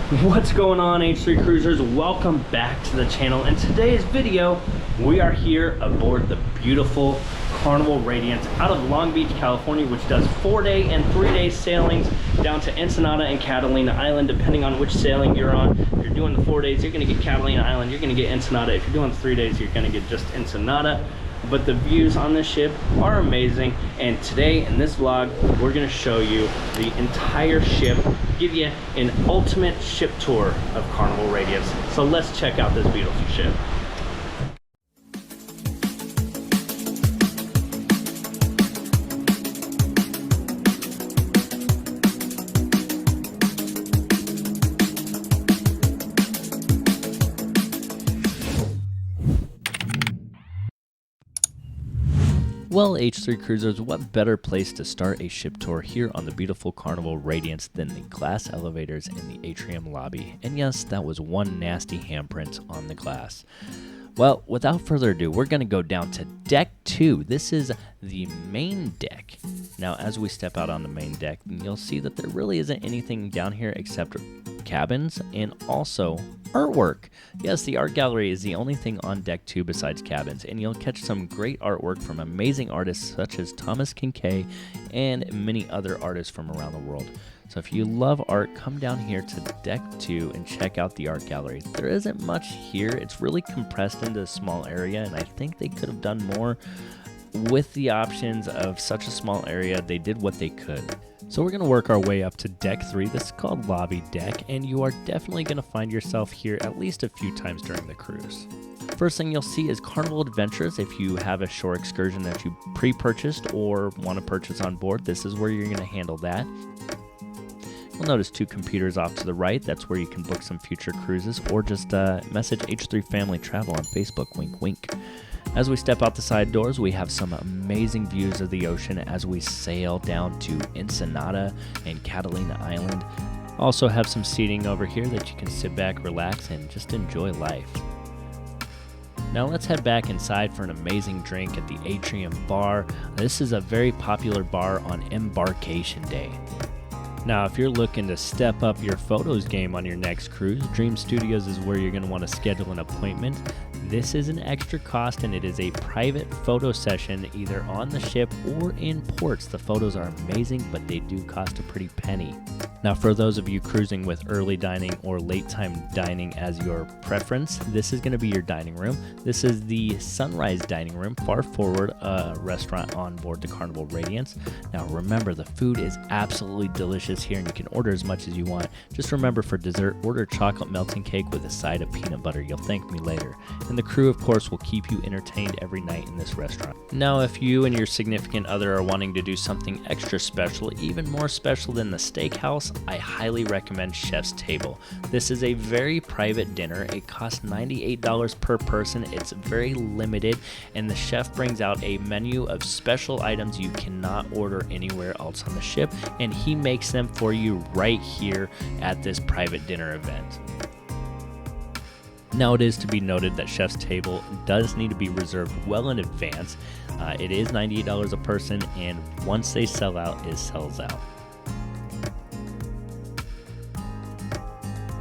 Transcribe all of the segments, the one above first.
What's going on, H3 Cruisers? Welcome back to the channel. In today's video, we are here aboard the beautiful Carnival Radiance out of Long Beach, California, which does 4-day and 3-day sailings down to Ensenada and Catalina Island, depending on which sailing you're on. If you're doing the 4 days, you're gonna get Catalina Island, you're gonna get Ensenada. If you're doing the 3 days, you're gonna get just Ensenada. But the views on this ship are amazing, and today in this vlog we're going to show you the entire ship, give you an ultimate ship tour of Carnival Radiance. So let's check out this beautiful ship. Well, H3 Cruisers, what better place to start a ship tour here on the beautiful Carnival Radiance than the glass elevators in the atrium lobby? And yes, that was one nasty handprint on the glass. Well, without further ado, we're going to go down to Deck 2. This is the main deck. Now, as we step out on the main deck, you'll see that there really isn't anything down here except cabins and also artwork. Yes, the art gallery is the only thing on Deck 2 besides cabins, and you'll catch some great artwork from amazing artists such as Thomas Kincaid and many other artists from around the world. So if you love art, come down here to Deck 2 and check out the art gallery. There isn't much here. It's really compressed into a small area, and I think they could have done more with the options of such a small area. They did what they could. So we're going to work our way up to Deck 3. This is called Lobby Deck, and you are definitely going to find yourself here at least a few times during the cruise. First thing you'll see is Carnival Adventures. If you have a shore excursion that you pre-purchased or want to purchase on board, this is where you're going to handle that. You'll notice 2 computers off to the right. That's where you can book some future cruises or just message H3 Family Travel on Facebook, wink wink. As we step out the side doors, we have some amazing views of the ocean as we sail down to Ensenada and Catalina Island. Also have some seating over here that you can sit back, relax, and just enjoy life. Now let's head back inside for an amazing drink at the Atrium Bar. This is a very popular bar on Embarkation Day. Now, if you're looking to step up your photos game on your next cruise, Dream Studios is where you're going to want to schedule an appointment. This is an extra cost, and it is a private photo session either on the ship or in ports. The photos are amazing, but they do cost a pretty penny. Now, for those of you cruising with early dining or late time dining as your preference, this is going to be your dining room. This is the Sunrise Dining Room, far forward restaurant on board the Carnival Radiance. Now, remember, the food is absolutely delicious here, and you can order as much as you want. Just remember, for dessert, order chocolate melting cake with a side of peanut butter. You'll thank me later. And the crew, of course, will keep you entertained every night in this restaurant. Now, if you and your significant other are wanting to do something extra special, even more special than the steakhouse, I highly recommend Chef's Table. This is a very private dinner. It costs $98 per person. It's very limited, and the chef brings out a menu of special items you cannot order anywhere else on the ship, and he makes them for you right here at this private dinner event. Now, it is to be noted that Chef's Table does need to be reserved well in advance. It is $98 a person, and once they sell out, it sells out.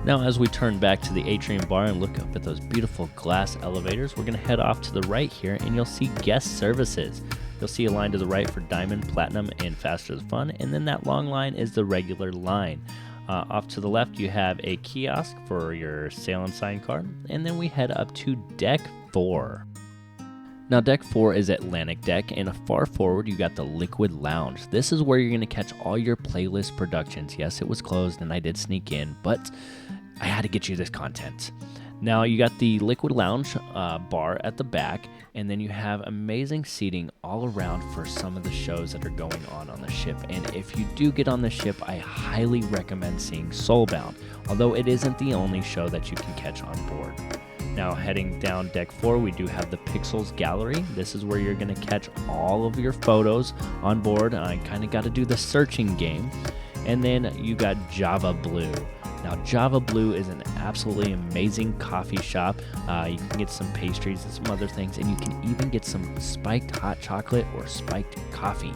Now, as we turn back to the Atrium Bar and look up at those beautiful glass elevators, we're going to head off to the right here, and you'll see guest services. You'll see a line to the right for Diamond, Platinum, and Faster the Fun, and then that long line is the regular line. Off to the left, you have a kiosk for your sail and sign card, and then we head up to Deck 4. Now, Deck 4 is Atlantic Deck, and far forward, you got the Liquid Lounge. This is where you're going to catch all your playlist productions. Yes, it was closed, and I did sneak in, but I had to get you this content. Now, you got the Liquid Lounge bar at the back, and then you have amazing seating all around for some of the shows that are going on the ship. And if you do get on the ship, I highly recommend seeing Soulbound, although it isn't the only show that you can catch on board. Now, heading down Deck 4, we do have the Pixels Gallery. This is where you're going to catch all of your photos on board. I kind of got to do the searching game. And then you got Java Blue. Now, Java Blue is an absolutely amazing coffee shop. You can get some pastries and some other things, and you can even get some spiked hot chocolate or spiked coffee.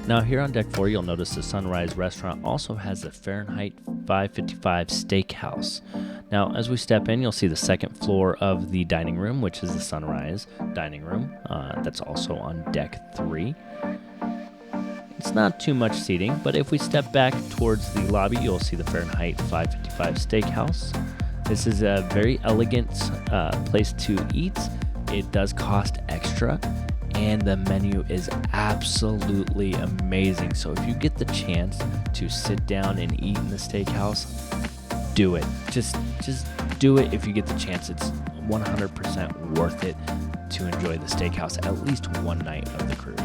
Now, here on Deck 4, you'll notice the Sunrise restaurant also has the Fahrenheit 555 Steakhouse. Now, as we step in, you'll see the second floor of the dining room, which is the Sunrise dining room. That's also on deck 3. It's not too much seating, but if we step back towards the lobby, you'll see the Fahrenheit 555 Steakhouse. This is a very elegant place to eat. It does cost extra, and the menu is absolutely amazing. So if you get the chance to sit down and eat in the steakhouse, do it. Just do it if you get the chance. It's 100% worth it to enjoy the steakhouse at least one night of the cruise.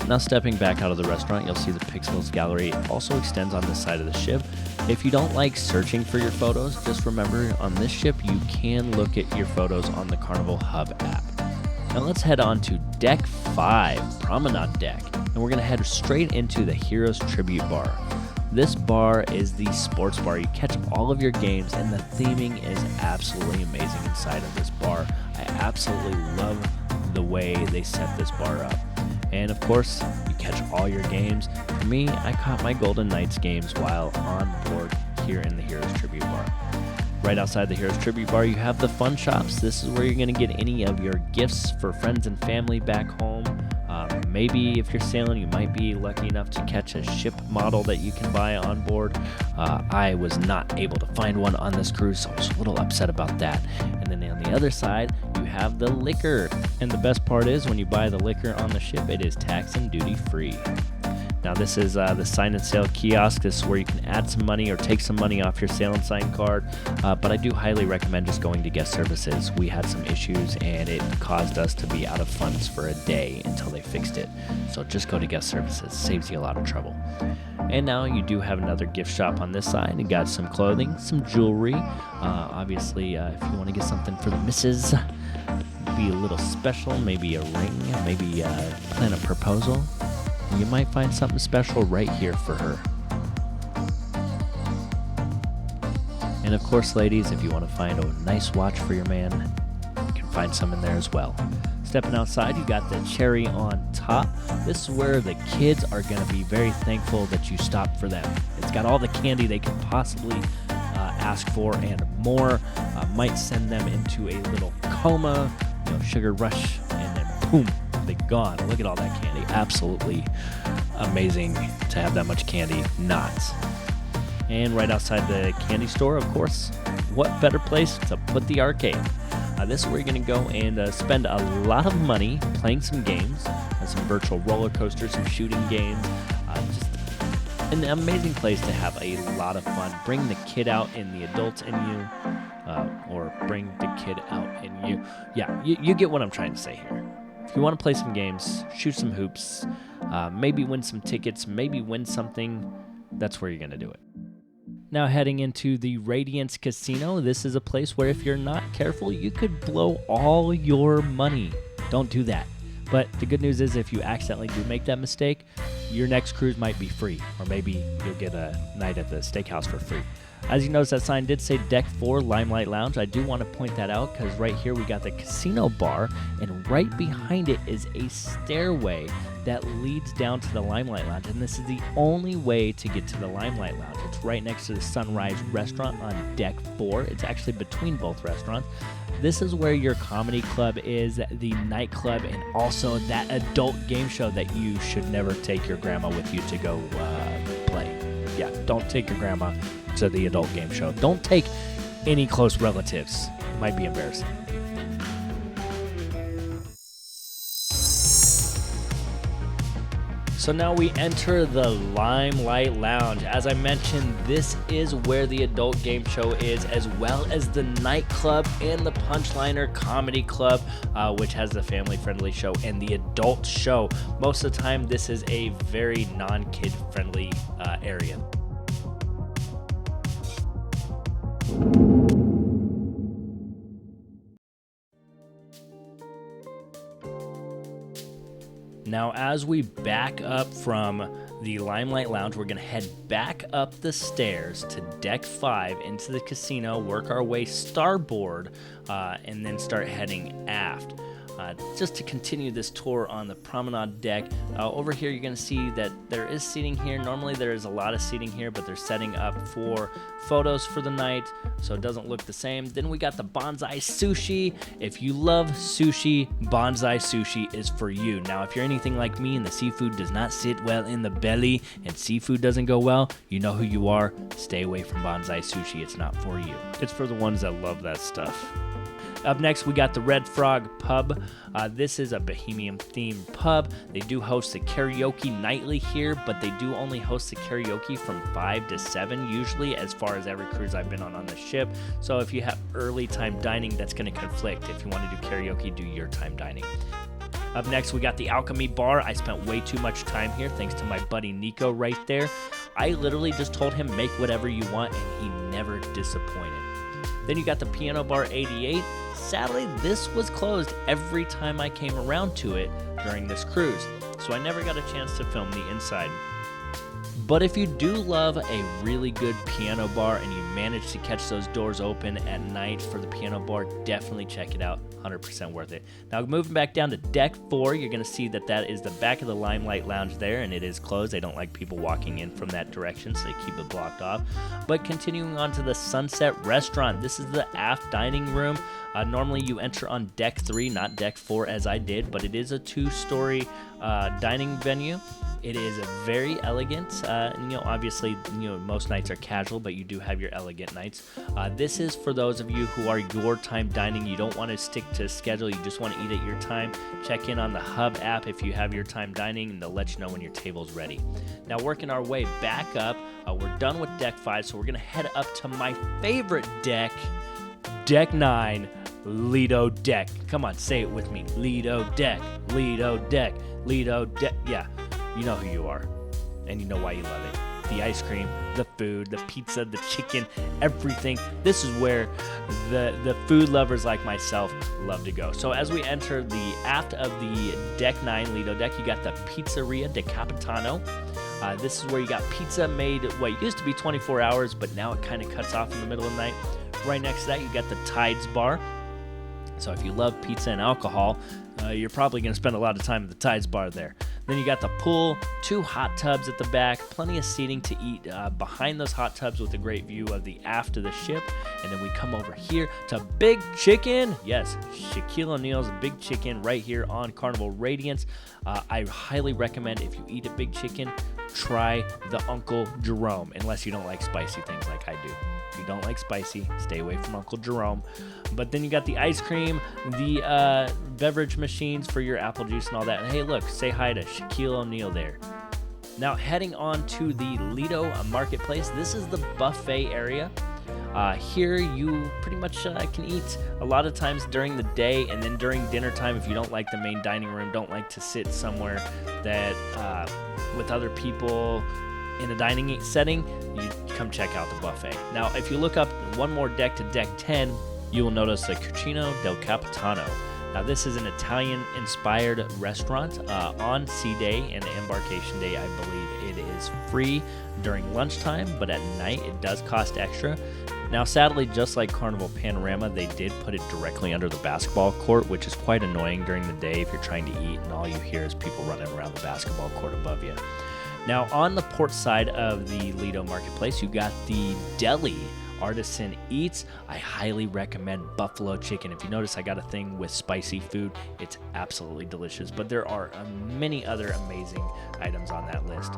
Now stepping back out of the restaurant, you'll see the Pixels Gallery also extends on this side of the ship. If you don't like searching for your photos, just remember on this ship you can look at your photos on the Carnival Hub app. Now let's head on to Deck 5, Promenade Deck, and we're going to head straight into the Heroes Tribute Bar. This bar is the sports bar. You catch all of your games, and the theming is absolutely amazing inside of this bar. I absolutely love the way they set this bar up. And of course, you catch all your games. For me, I caught my Golden Knights games while on board here in the Heroes Tribute Bar. Right outside the Heroes Tribute Bar, you have the fun shops. This is where you're going to get any of your gifts for friends and family back home. Maybe if you're sailing, you might be lucky enough to catch a ship model that you can buy on board. I was not able to find one on this cruise, so I was a little upset about that. And then on the other side, you have the liquor. And the best part is when you buy the liquor on the ship, it is tax and duty free. Now this is the sign and sale kiosk. This is where you can add some money or take some money off your sail and sign card. But I do highly recommend just going to guest services. We had some issues and it caused us to be out of funds for a day until they fixed it. So just go to guest services. Saves you a lot of trouble. And now you do have another gift shop on this side. You got some clothing, some jewelry. Obviously, if you want to get something for the missus, be a little special, maybe a ring, maybe plan a proposal, you might find something special right here for her. And of course, ladies, if you want to find a nice watch for your man, you can find some in there as well. Stepping outside, you got the cherry on top. This is where the kids are going to be very thankful that you stopped for them. It's got all the candy they could possibly ask for and more. Might send them into a little coma, sugar rush, and then boom, they're gone. Look at all that candy. Absolutely amazing to have that much candy. Not. And right outside the candy store, of course, what better place to put the arcade? This is where you're going to go and spend a lot of money playing some games, some virtual roller coasters, some shooting games. Just an amazing place to have a lot of fun. Bring the kid out in the adults in you, or bring the kid out in you. Yeah, you get what I'm trying to say here. If you want to play some games, shoot some hoops, maybe win some tickets, maybe win something, that's where you're going to do it. Now heading into the Radiance Casino, this is a place where if you're not careful, you could blow all your money. Don't do that. But the good news is if you accidentally do make that mistake, your next cruise might be free, or maybe you'll get a night at the steakhouse for free. As you notice, that sign did say Deck 4 Limelight Lounge. I do want to point that out because right here we got the casino bar, and right behind it is a stairway that leads down to the Limelight Lounge, and this is the only way to get to the Limelight Lounge. It's right next to the Sunrise restaurant on Deck 4. It's actually between both restaurants. This is where your comedy club is, the nightclub, and also that adult game show that you should never take your grandma with you to go play. Yeah, don't take your grandma to the adult game show. Don't take any close relatives. It might be embarrassing. So now we enter the Limelight Lounge. As I mentioned, this is where the adult game show is, as well as the nightclub and the Punchliner Comedy Club, which has the family-friendly show and the adult show. Most of the time, this is a very non-kid friendly area. Now, as we back up from the Limelight Lounge, we're going to head back up the stairs to Deck 5 into the casino, work our way starboard, and then start heading aft. just to continue this tour on the Promenade deck. Over here you're going to see that there is seating here. Normally there is a lot of seating here, but they're setting up for photos for the night, so it doesn't look the same. Then we got the bonsai sushi. If you love sushi, bonsai sushi is for you. Now, if you're anything like me and the seafood does not sit well in the belly and seafood doesn't go well, you know who you are. Stay away from bonsai sushi. It's not for you. It's for the ones that love that stuff. Up next, we got the Red Frog Pub. This is a Bohemian-themed pub. They do host the karaoke nightly here, but they do only host the karaoke from 5 to 7 usually, as far as every cruise I've been on the ship. So if you have early time dining, that's going to conflict. If you want to do karaoke, do your time dining. Up next, we got the Alchemy Bar. I spent way too much time here, thanks to my buddy Nico right there. I literally just told him, make whatever you want, and he never disappointed. Then you got the Piano Bar 88. Sadly, this was closed every time I came around to it during this cruise, so I never got a chance to film the inside. But if you do love a really good piano bar and you manage to catch those doors open at night for the piano bar, definitely check it out. 100% worth it. Now, moving back down to deck 4, you're going to see that that is the back of the Limelight Lounge there, and it is closed. They don't like people walking in from that direction, so they keep it blocked off. But continuing on to the Sunset Restaurant, this is the aft dining room. Normally you enter on deck 3, not deck 4 as I did, but it is a 2-story dining venue. It is very elegant. Obviously, most nights are casual, but you do have your elegant nights. This is for those of you who are your time dining. You don't want to stick to a schedule. You just want to eat at your time. Check in on the Hub app if you have your time dining, and they'll let you know when your table's ready. Now, working our way back up, we're done with deck 5, so we're going to head up to my favorite deck, deck 9, Lido deck. Come on, say it with me. Lido deck, Lido deck, Lido deck. Yeah. You know who you are, and you know why you love it. The ice cream, the food, the pizza, the chicken, everything. This is where the food lovers like myself love to go. So as we enter the aft of the Deck 9 Lido deck, you got the Pizzeria Del Capitano. This is where you got pizza made what used to be 24 hours, but now it kind of cuts off in the middle of the night. Right next to that, you got the Tides Bar. So if you love pizza and alcohol, you're probably going to spend a lot of time at the Tides Bar there. Then you got the pool, 2 hot tubs at the back, plenty of seating to eat behind those hot tubs with a great view of the aft of the ship. And then we come over here to Big Chicken. Yes, Shaquille O'Neal's Big Chicken right here on Carnival Radiance. I highly recommend, if you eat at Big Chicken, try the Uncle Jerome, unless you don't like spicy things like I do. If you don't like spicy, stay away from Uncle Jerome. But then you got the ice cream, the beverage machines for your apple juice and all that. And hey, look, say hi to Shaquille O'Neal there. Now, heading on to the Lido Marketplace, this is the buffet area. Here you pretty much can eat a lot of times during the day, and then during dinner time, if you don't like the main dining room, don't like to sit somewhere that with other people in a dining setting, you come check out the buffet. Now, if you look up one more deck to deck 10, you will notice the Cucina Del Capitano. Now, this is an Italian-inspired restaurant. On sea day and embarkation day, I believe it is free during lunchtime, but at night it does cost extra. Now, sadly, just like Carnival Panorama, they did put it directly under the basketball court, which is quite annoying during the day if you're trying to eat and all you hear is people running around the basketball court above you. Now, on the port side of the Lido Marketplace, you got the deli. Artisan Eats. I highly recommend buffalo chicken. If you notice, I got a thing with spicy food. It's absolutely delicious, but there are many other amazing items on that list.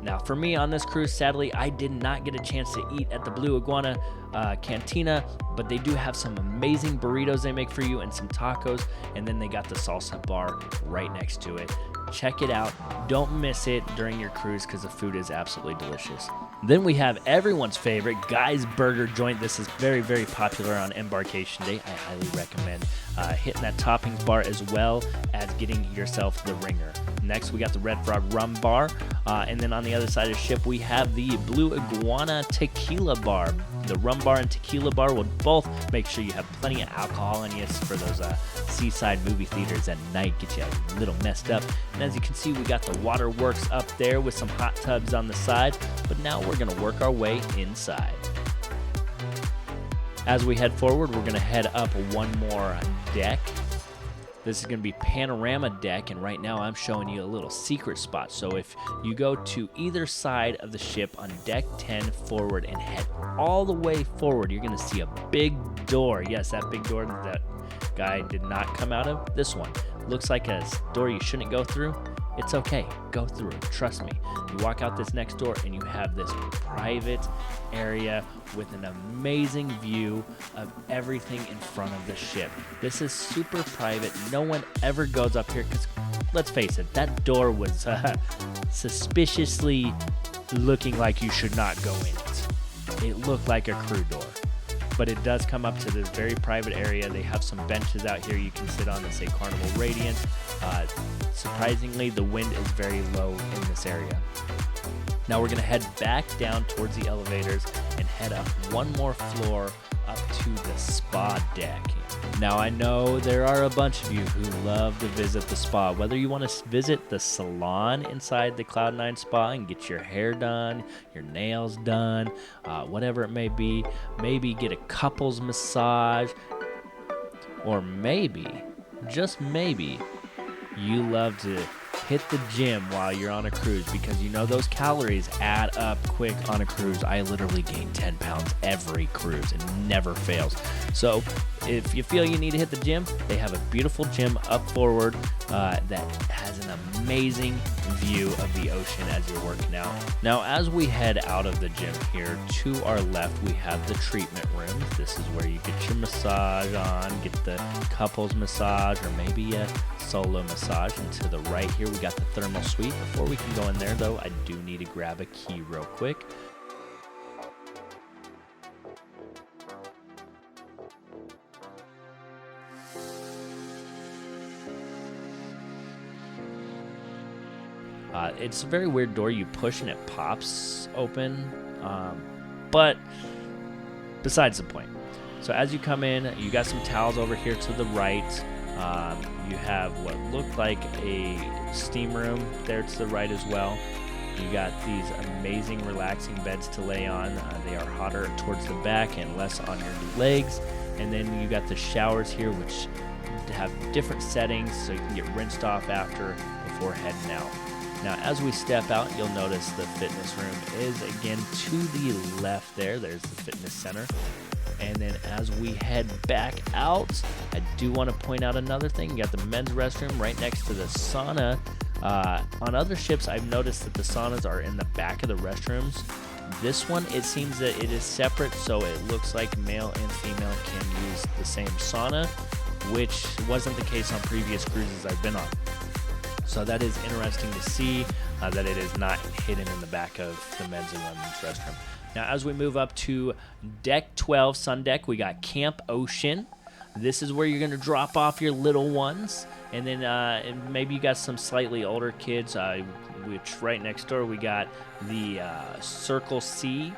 Now, for me on this cruise, sadly, I did not get a chance to eat at the Blue Iguana Cantina, but they do have some amazing burritos they make for you and some tacos, and then they got the salsa bar right next to it. Check it out. Don't miss it during your cruise because the food is absolutely delicious. Then we have everyone's favorite, Guy's Burger Joint. This is very, very popular on embarkation day. I highly recommend hitting that toppings bar as well as getting yourself the ringer. Next, we got the Red Frog Rum Bar. And then on the other side of the ship, we have the Blue Iguana Tequila Bar. The rum bar and tequila bar will both make sure you have plenty of alcohol in you for those seaside movie theaters at night, get you a little messed up. And as you can see, we got the waterworks up there with some hot tubs on the side, but now we're going to work our way inside. As we head forward, we're going to head up one more deck. This is going to be panorama deck, and right now I'm showing you a little secret spot. So if you go to either side of the ship on deck 10 forward and head all the way forward, you're going to see a big door. Yes, that big door that guy did not come out of. This one looks like a door you shouldn't go through. It's okay, go through it, trust me. You walk out this next door and you have this private area with an amazing view of everything in front of the ship. This is super private. No one ever goes up here because, let's face it, that door was suspiciously looking like you should not go in it. It looked like a crew door. But it does come up to this very private area. They have some benches out here you can sit on that say Carnival Radiance. Surprisingly, the wind is very low in this area. Now we're going to head back down towards the elevators and head up one more floor up to the spa deck. Now I know there are a bunch of you who love to visit the spa. Whether you want to visit the salon inside the Cloud9 spa and get your hair done, your nails done, whatever it may be, maybe get a couples massage, or maybe, just maybe, you love to hit the gym while you're on a cruise, because you know those calories add up quick on a cruise. I literally gain 10 pounds every cruise and never fails. So if you feel you need to hit the gym, they have a beautiful gym up forward that has an amazing view of the ocean as you're working out. Now as we head out of the gym here, to our left we have the treatment room. This is where you get your massage on, get the couples massage or maybe a solo massage. And to the right here we got the thermal suite. Before we can go in there though, I do need to grab a key real quick. It's a very weird door. You push and it pops open, but besides the point. So as you come in, you got some towels over here to the right. You have what looked like a steam room there to the right as well. You got these amazing relaxing beds to lay on. They are hotter towards the back and less on your legs. And then you got the showers here, which have different settings so you can get rinsed off after before heading out. Now as we step out, you'll notice the fitness room is again to the left there. There's the fitness center. And then as we head back out, I do want to point out another thing. You got the men's restroom right next to the sauna. On other ships, I've noticed that the saunas are in the back of the restrooms. This one, it seems that it is separate, so it looks like male and female can use the same sauna, which wasn't the case on previous cruises I've been on. So that is interesting to see that it is not hidden in the back of the men's and women's restroom. Now as we move up to deck 12, sun deck, we got Camp Ocean. This is where you're going to drop off your little ones. And then and maybe you got some slightly older kids, which right next door we got the Circle C,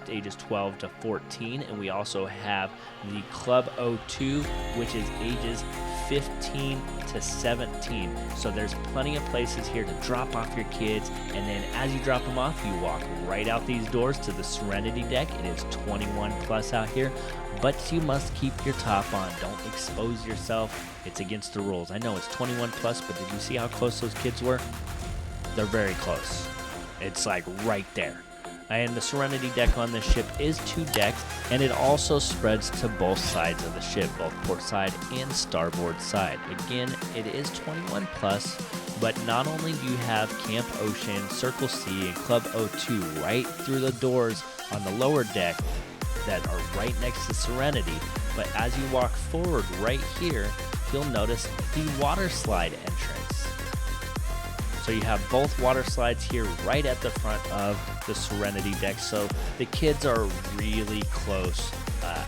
ages 12 to 14. And we also have the Club O2, which is ages 15 to 17. So there's plenty of places here to drop off your kids, and then as you drop them off, you walk right out these doors to the Serenity deck. It is 21 plus out here, but you must keep your top on. Don't expose yourself. It's against the rules. I know it's 21 plus, but did you see how close those kids were? They're very close. It's like right there. And the Serenity deck on this ship is 2 decks, and it also spreads to both sides of the ship, both port side and starboard side. Again, it is 21 plus, but not only do you have Camp Ocean, Circle C, and Club O2 right through the doors on the lower deck that are right next to Serenity, but as you walk forward right here, you'll notice the water slide entrance. So you have both water slides here right at the front of the Serenity deck. So the kids are really close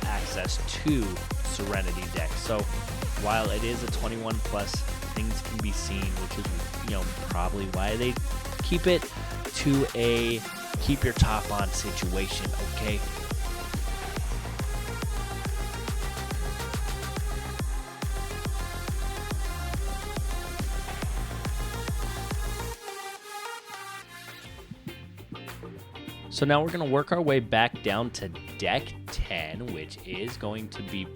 access to Serenity deck. So while it is a 21 plus, things can be seen, which is, probably why they keep it to a keep your top on situation, okay? So now we're going to work our way back down to deck 10, which is going to be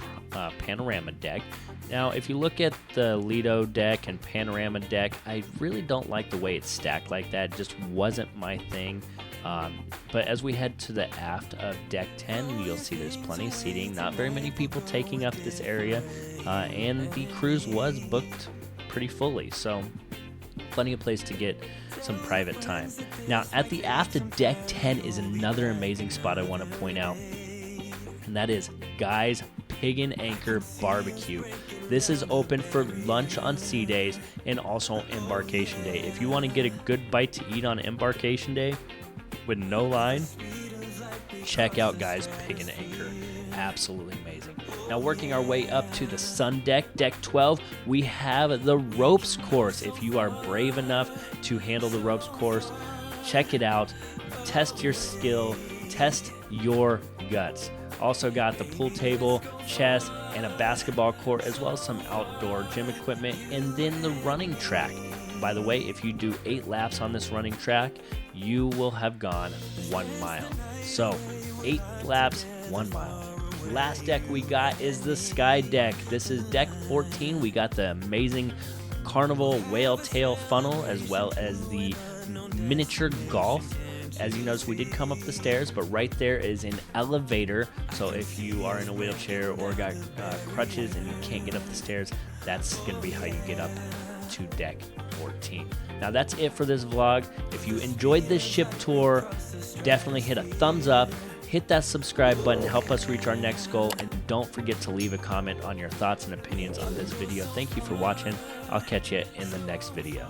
panorama deck. Now, if you look at the Lido deck and panorama deck, I really don't like the way it's stacked like that. It just wasn't my thing. But as we head to the aft of deck 10, you'll see there's plenty of seating, not very many people taking up this area, and the cruise was booked pretty fully, so plenty of place to get some private time. Now, at the aft of deck 10 is another amazing spot I want to point out, and that is Guy's Pig and Anchor Barbecue. This is open for lunch on sea days and also embarkation day. If you want to get a good bite to eat on embarkation day with no line, check out Guy's Pig and Anchor. Absolutely amazing. Now, working our way up to the sun deck, deck 12, we have the ropes course. If you are brave enough to handle the ropes course, check it out. Test your skill, test your guts. Also got the pool table, chess, and a basketball court, as well as some outdoor gym equipment, and then the running track. By the way, if you do 8 laps on this running track, you will have gone 1 mile. So, 8 laps, 1 mile. Last deck we got is the Sky deck. This is deck 14. We got the amazing Carnival whale tail funnel, as well as the miniature golf. As you notice, we did come up the stairs, but right there is an elevator. So if you are in a wheelchair or got crutches and you can't get up the stairs, that's going to be how you get up to deck 14. Now that's it for this vlog. If you enjoyed this ship tour, definitely hit a thumbs up, hit that subscribe button, help us reach our next goal, and don't forget to leave a comment on your thoughts and opinions on this video. Thank you for watching. I'll catch you in the next video.